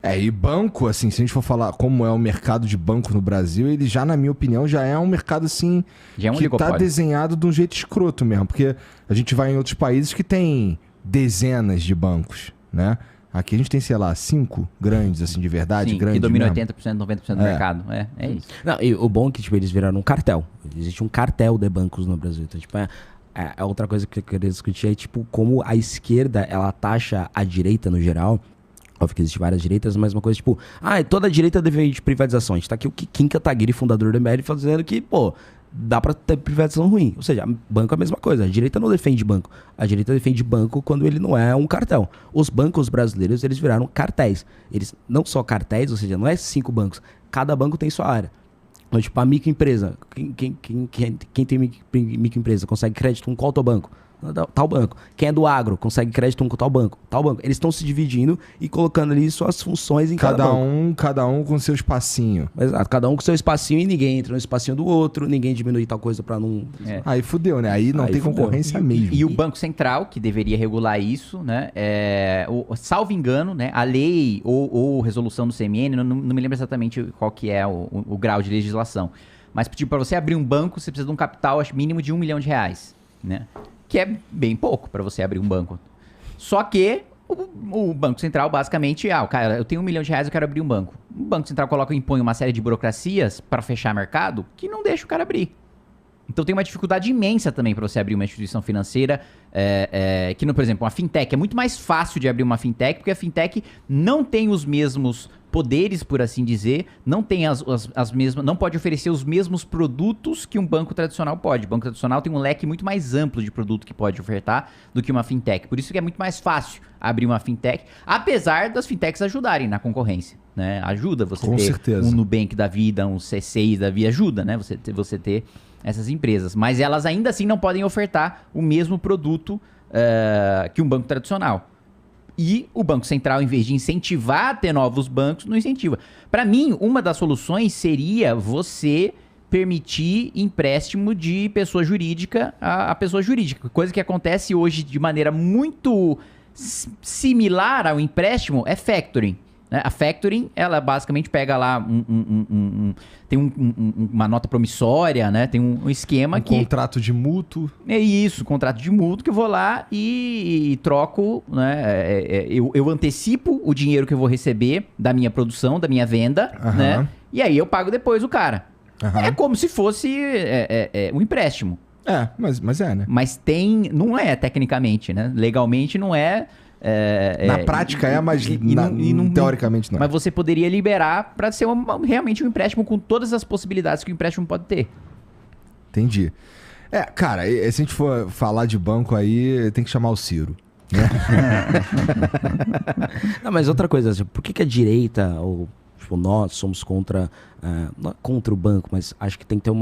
E banco, assim, se a gente for falar como é o mercado de banco no Brasil, ele já, na minha opinião, já é um mercado, assim, já é um que tá oligopólio. desenhado de um jeito escroto mesmo. Porque a gente vai em outros países que tem dezenas de bancos, né? Aqui a gente tem, sei lá, 5 grandes, assim, de verdade, Sim, grandes que dominam mesmo. 80%, 90% do mercado. É isso. Não, e o bom é que, tipo, eles viraram um cartel. Existe um cartel de bancos no Brasil. Então, tipo, outra coisa que eu queria discutir é, tipo, como a esquerda, ela taxa a direita no geral. Óbvio que existem várias direitas, mas uma coisa, tipo, toda a direita deve ir de privatização. A gente tá aqui o Kim Kataguiri, fundador do MBL, fazendo que, pô, dá pra ter privatização ruim. Ou seja, banco é a mesma coisa. A direita não defende banco. A direita defende banco quando ele não é um cartel. Os bancos brasileiros, eles viraram cartéis. Eles não só cartéis, ou seja, não é 5 bancos. Cada banco tem sua área. Então, tipo, a microempresa. Quem tem microempresa consegue crédito com qual teu banco? Tal banco. Quem é do agro consegue crédito com tal banco. Tal banco. Eles estão se dividindo e colocando ali suas funções em cada banco. Cada um com seu espacinho. Exato. Cada um com seu espacinho e ninguém entra no espacinho do outro, ninguém diminui tal coisa pra não... Aí fudeu, né? Aí não tem fudeu. concorrência mesmo. E o Banco Central, que deveria regular isso, né? Salvo engano, né? A lei ou resolução do CMN, não me lembro exatamente qual que é o grau de legislação. Mas, tipo, para você abrir um banco, você precisa de um capital, acho, mínimo de R$1 milhão, né? Que é bem pouco para você abrir um banco. Só que o Banco Central, basicamente, cara, eu tenho R$1 milhão, eu quero abrir um banco. O Banco Central impõe uma série de burocracias para fechar mercado que não deixa o cara abrir. Então tem uma dificuldade imensa também para você abrir uma instituição financeira, que, por exemplo, uma fintech. É muito mais fácil de abrir uma fintech, porque a fintech não tem os mesmos poderes, por assim dizer, não tem as mesmas, não pode oferecer os mesmos produtos que um banco tradicional pode. O banco tradicional tem um leque muito mais amplo de produto que pode ofertar do que uma fintech. Por isso que é muito mais fácil abrir uma fintech, apesar das fintechs ajudarem na concorrência, né? Ajuda você Com ter certeza. um Nubank da vida, um C6 da vida, ajuda, né? Você ter essas empresas. Mas elas ainda assim não podem ofertar o mesmo produto que um banco tradicional. E o Banco Central, em vez de incentivar a ter novos bancos, não incentiva. Para mim, uma das soluções seria você permitir empréstimo de pessoa jurídica a pessoa jurídica. Coisa que acontece hoje de maneira muito similar ao empréstimo é factoring. Né? A factoring, ela basicamente pega lá tem uma nota promissória, né? Tem um esquema que... contrato de mútuo. É isso, contrato de mútuo que eu vou lá e troco, né? Eu antecipo o dinheiro que eu vou receber da minha produção, da minha venda, né? E aí eu pago depois o cara. É como se fosse um empréstimo. Mas é, né? Mas não é tecnicamente, né? Legalmente não é... Na prática mas teoricamente não. Mas você poderia liberar para ser realmente um empréstimo com todas as possibilidades que o empréstimo pode ter. Entendi. Cara, se a gente for falar de banco aí, tem que chamar o Ciro. Né? Não, mas outra coisa, assim, por que a direita, ou tipo, nós somos contra o banco, mas acho que tem que ter um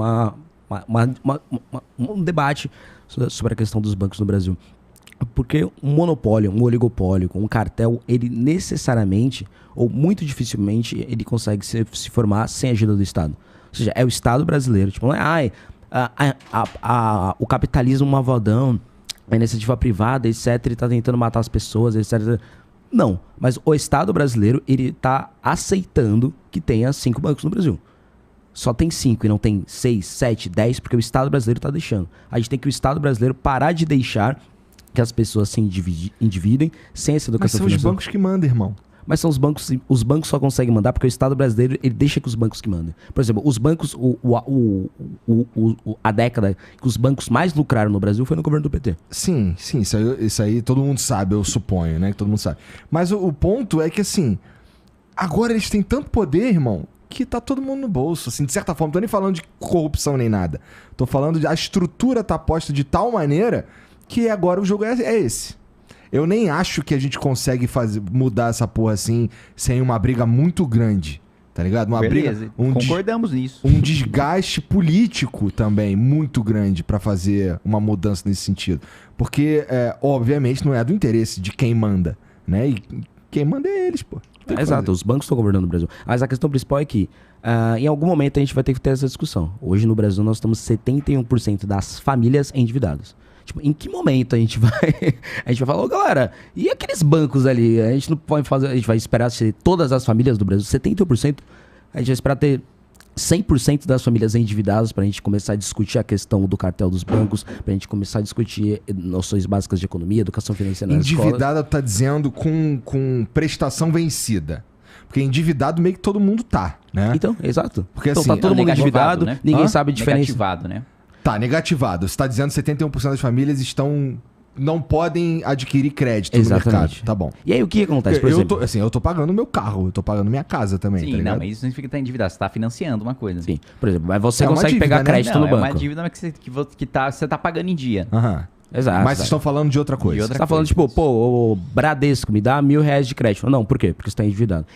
debate sobre a questão dos bancos no Brasil. Porque um monopólio, um oligopólio, um cartel, ele necessariamente, ou muito dificilmente, ele consegue se formar sem a ajuda do Estado. Ou seja, é o Estado brasileiro. Tipo, não é, o capitalismo malvadão, a iniciativa privada, etc., ele tá tentando matar as pessoas, etc. Não, mas o Estado brasileiro, ele tá aceitando que tenha 5 bancos no Brasil. Só tem 5 e não tem 6, 7, 10, porque o Estado brasileiro tá deixando. A gente tem que o Estado brasileiro parar de deixar que as pessoas se endividem sem essa educação financeira. Mas são os bancos que mandam, irmão. Mas são os bancos só conseguem mandar porque o Estado brasileiro, ele deixa que os bancos que mandem. Por exemplo, os bancos, a década que os bancos mais lucraram no Brasil foi no governo do PT. Sim, isso aí todo mundo sabe, eu suponho, né, que todo mundo sabe. Mas o ponto é que, assim, agora eles têm tanto poder, irmão, que tá todo mundo no bolso, assim, de certa forma. Não tô nem falando de corrupção nem nada. Tô falando de a estrutura tá posta de tal maneira que agora o jogo é esse. Eu nem acho que a gente consegue mudar essa porra assim sem uma briga muito grande, tá ligado? Uma Beleza, briga, concordamos nisso. Um desgaste político também muito grande pra fazer uma mudança nesse sentido. Porque, obviamente, não é do interesse de quem manda, né? E quem manda é eles, pô. Exato, os bancos estão governando o Brasil. Mas a questão principal é que em algum momento a gente vai ter que ter essa discussão. Hoje no Brasil nós temos 71% das famílias endividadas. Tipo, em que momento a gente vai falar, ô galera, e aqueles bancos ali? A gente não pode fazer, a gente vai esperar ser todas as famílias do Brasil, 70%, a gente vai esperar ter 100% das famílias endividadas pra gente começar a discutir a questão do cartel dos bancos, pra gente começar a discutir noções básicas de economia, educação financeira nas escolas. Endividada tá dizendo com prestação vencida. Porque endividado meio que todo mundo tá, né? Então, exato. Porque então assim, tá todo mundo endividado, né? ninguém sabe a diferença. Negativado, né? Tá, negativado. Você tá dizendo que 71% das famílias não podem adquirir crédito Exatamente. no mercado. Tá bom. E aí o que acontece, por exemplo? Eu tô pagando meu carro, eu tô pagando minha casa também, Sim, tá ligado? não, mas isso não significa que tá endividado. Você tá financiando uma coisa. Sim, por exemplo, mas você É uma consegue dívida, pegar né? crédito Não, no é banco. uma dívida você tá pagando em dia. Aham. Exato. Mas vocês estão falando de outra coisa. De outra Você tá falando, coisa. tipo, pô, o Bradesco me dá R$1.000 de crédito. Não, por quê? Porque você tá endividado.